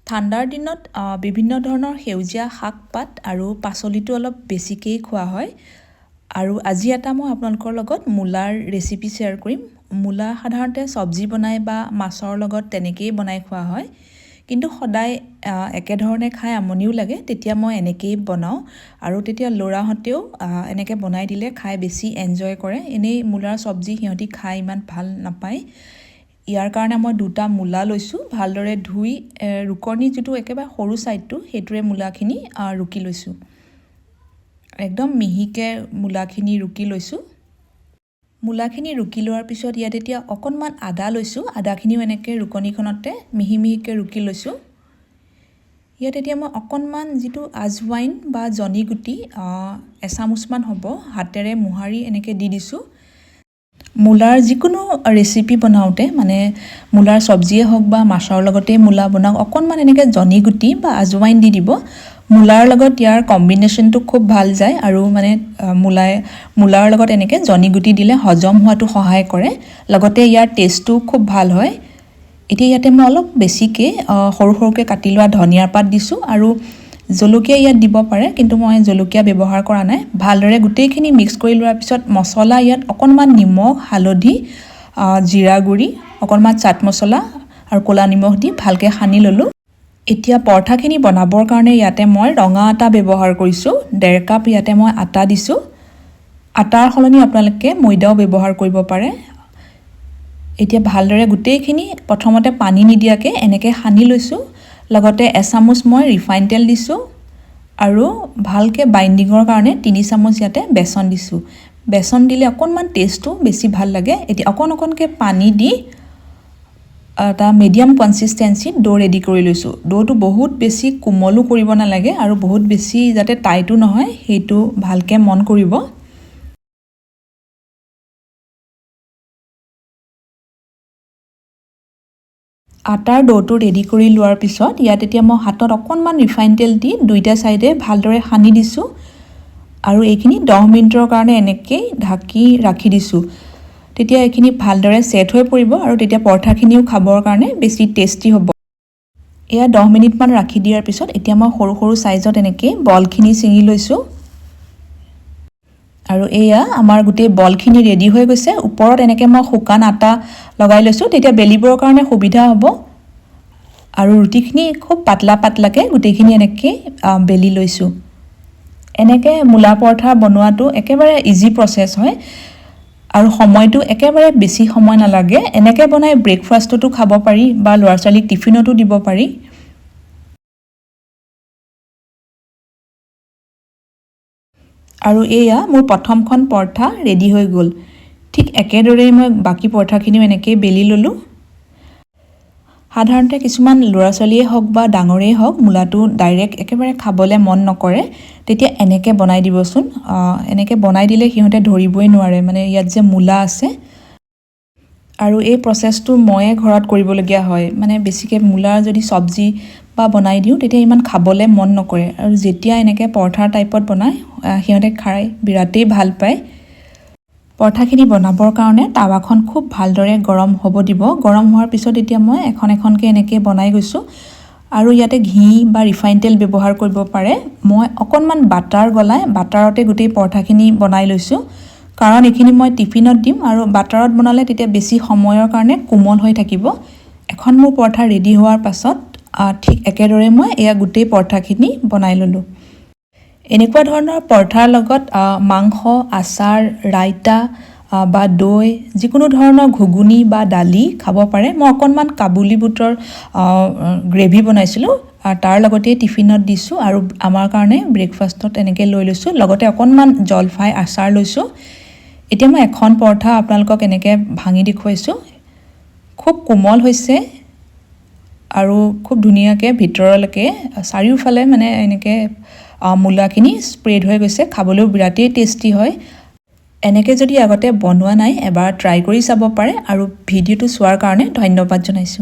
ঠাণ্ডাৰ দিনত বিভিন্ন ধৰণৰ সেউজীয়া শাক পাত আৰু পাচলিটো অলপ বেছিকেই খোৱা হয় আৰু আজি এটা মই আপোনালোকৰ লগত মূলাৰ ৰেচিপি শ্বেয়াৰ কৰিম। মূলা সাধাৰণতে চব্জি বনাই বা মাছৰ লগত তেনেকেই বনাই খোৱা হয়, কিন্তু সদায় একেধৰণে খাই আমনিও লাগে, তেতিয়া মই এনেকেই বনাওঁ আৰু তেতিয়া ল'ৰাহঁতেও এনেকৈ বনাই দিলে খাই বেছি এনজয় কৰে। এনেই মূলাৰ চব্জি সিহঁতি খাই ইমান ভাল নাপায়। ইয়াৰ কাৰণে মই দুটা মূলা লৈছোঁ, ভালদৰে ধুই ৰুকনি যিটো একেবাৰে সৰু ছাইডটো সেইটোৰে মূলাখিনি ৰুকি লৈছোঁ। একদম মিহিকৈ মূলাখিনি ৰুকি লৈছোঁ। মূলাখিনি ৰুকি লোৱাৰ পিছত ইয়াত এতিয়া অকণমান আদা লৈছোঁ, আদাখিনিও এনেকৈ ৰুকনিখনতে মিহি মিহিকৈ ৰুকি লৈছোঁ। ইয়াত এতিয়া মই অকণমান যিটো আজৱাইন বা জনি গুটি এচামুচমান হ'ব হাতেৰে মোহাৰি এনেকৈ দি দিছোঁ। মূলাৰ যিকোনো ৰেচিপি বনাওঁতে মানে মূলাৰ চব্জিয়ে হওক বা মাছৰ লগতেই মূলা বনাওক, অকণমান এনেকৈ জনি গুটি বা আজৱাইন দি দিব। মূলাৰ লগত ইয়াৰ কম্বিনেশ্যনটো খুব ভাল যায় আৰু মানে মূলাৰ লগত এনেকৈ জনি গুটি দিলে হজম হোৱাটো সহায় কৰে, লগতে ইয়াৰ টেষ্টটো খুব ভাল হয়। এতিয়া ইয়াতে মই অলপ বেছিকৈ সৰু সৰুকৈ কাটি লোৱা ধনিয়াৰ পাত দিছোঁ আৰু জলকীয়া ইয়াত দিব পাৰে, কিন্তু মই জলকীয়া ব্যৱহাৰ কৰা নাই। ভালদৰে গোটেইখিনি মিক্স কৰি লোৱাৰ পিছত মছলা ইয়াত অকণমান নিমখ, হালধি, জীৰা গুড়ি, অকণমান চাট মছলা আৰু ক'লা নিমখ দি ভালকৈ সানি ল'লোঁ। এতিয়া পৰঠাখিনি বনাবৰ কাৰণে ইয়াতে মই ৰঙা আটা ব্যৱহাৰ কৰিছোঁ। 1.5 কাপ ইয়াতে মই আটা দিছোঁ। আটাৰ সলনি আপোনালোকে ময়দাও ব্যৱহাৰ কৰিব পাৰে। এতিয়া ভালদৰে গোটেইখিনি প্ৰথমতে পানী নিদিয়াকৈ এনেকৈ সানি লৈছোঁ। লগতে এচামুচ মই ৰিফাইন তেল দিছোঁ আৰু ভালকৈ বাইণ্ডিঙৰ কাৰণে 3 চামুচ ইয়াতে বেচন দিছোঁ। বেচন দিলে অকণমান টেষ্টটো বেছি ভাল লাগে। এতিয়া অকণকৈ পানী দি এটা মিডিয়াম কনচিষ্টেঞ্চিত ডো ৰেডি কৰি লৈছোঁ। ডোটো বহুত বেছি কোমলো কৰিব নালাগে আৰু বহুত বেছি যাতে টাইটো নহয় সেইটো ভালকৈ মন কৰিব। আটাৰ ডোটো ৰেডি কৰি লোৱাৰ পিছত ইয়াত এতিয়া মই হাতত অকণমান ৰিফাইন তেল দি দুইটা ছাইডে ভালদৰে সানি দিছোঁ আৰু এইখিনি 10 মিনিটৰ কাৰণে এনেকেই ঢাকি ৰাখি দিছোঁ। তেতিয়া এইখিনি ভালদৰে ছেট হৈ পৰিব আৰু তেতিয়া পৰঠাখিনিও খাবৰ কাৰণে বেছি টেষ্টি হ'ব। এয়া 10 মিনিটমান ৰাখি দিয়াৰ পিছত এতিয়া মই সৰু সৰু ছাইজত এনেকৈ বলখিনি ছিঙি লৈছোঁ আৰু এয়া আমাৰ গোটেই বলখিনি ৰেডি হৈ গৈছে। ওপৰত এনেকৈ মই শুকান আটা লগাই লৈছোঁ, তেতিয়া বেলিবৰ কাৰণে সুবিধা হ'ব আৰু ৰুটিখিনি খুব পাতলা পাতলাকৈ গোটেইখিনি এনেকৈ বেলি লৈছোঁ। এনেকৈ মূলা পৰঠা বনোৱাটো একেবাৰে ইজি প্ৰচেছ হয় আৰু সময়টো একেবাৰে বেছি সময় নালাগে। এনেকৈ বনাই ব্ৰেকফাষ্টতো খাব পাৰি বা ল'ৰা ছোৱালীক টিফিনতো দিব পাৰি। আৰু এয়া মোৰ প্ৰথমখন পৰঠা ৰেডি হৈ গ'ল। ঠিক একেদৰেই মই বাকী পৰঠাখিনিও এনেকৈ বেলি ল'লোঁ। সাধাৰণতে কিছুমান ল'ৰা ছোৱালীয়ে হওক বা ডাঙৰেই হওক মূলাটো ডাইৰেক্ট একেবাৰে খাবলৈ মন নকৰে, তেতিয়া এনেকৈ বনাই দিবচোন। এনেকৈ বনাই দিলে সিহঁতে ধৰিবই নোৱাৰে মানে ইয়াত যে মূলা আছে। আৰু এই প্ৰচেছটো ময়ে ঘৰত কৰিবলগীয়া হয়, মানে বেছিকৈ মূলাৰ যদি চব্জি বা বনাই দিওঁ তেতিয়া ইমান খাবলৈ মন নকৰে আৰু যেতিয়া এনেকৈ পৰঠাৰ টাইপত বনায় সিহঁতে খাই বিৰাটেই ভাল পায়। পৰঠাখিনি বনাবৰ কাৰণে টাৱাখন খুব ভালদৰে গৰম হ'ব দিব। গৰম হোৱাৰ পিছত এতিয়া মই এখনকৈ এনেকৈ বনাই গৈছোঁ আৰু ইয়াতে ঘি বা ৰিফাইন তেল ব্যৱহাৰ কৰিব পাৰে। মই অকণমান বাটাৰ গলাই বাটাৰতে গোটেই পৰঠাখিনি বনাই লৈছোঁ, কাৰণ এইখিনি মই টিফিনত দিম আৰু বাটাৰত বনালে তেতিয়া বেছি সময়ৰ কাৰণে কোমল হৈ থাকিব। এখন মোৰ পৰঠা ৰেডি হোৱাৰ পাছত ঠিক একেদৰে মই এয়া গোটেই পৰঠাখিনি বনাই ল'লোঁ। এনেকুৱা ধৰণৰ পৰঠাৰ লগত মাংস, আচাৰ, ৰাইতা বা দৈ, যিকোনো ধৰণৰ ঘুগুনি বা দালি খাব পাৰে। মই অকণমান কাবুলী বুটৰ গ্ৰেভি বনাইছিলোঁ, তাৰ লগতে টিফিনত দিছোঁ আৰু আমাৰ কাৰণে ব্ৰেকফাষ্টত এনেকৈ লৈ লৈছোঁ। লগতে অকণমান জলফাই আচাৰ লৈছোঁ। এতিয়া মই এখন পৰঠা আপোনালোকক এনেকৈ ভাঙি দেখুৱাইছোঁ। খুব কোমল হৈছে আৰু খুব ধুনীয়াকৈ ভিতৰলৈকে চাৰিওফালে মানে এনেকৈ মূলাখিনি স্প্ৰেড হৈ গৈছে। খাবলৈও বিৰাটেই টেষ্টি হয়। এনেকৈ যদি আগতে বনোৱা নাই এবাৰ ট্ৰাই কৰি চাব পাৰে আৰু ভিডিঅ'টো চোৱাৰ কাৰণে ধন্যবাদ জনাইছোঁ।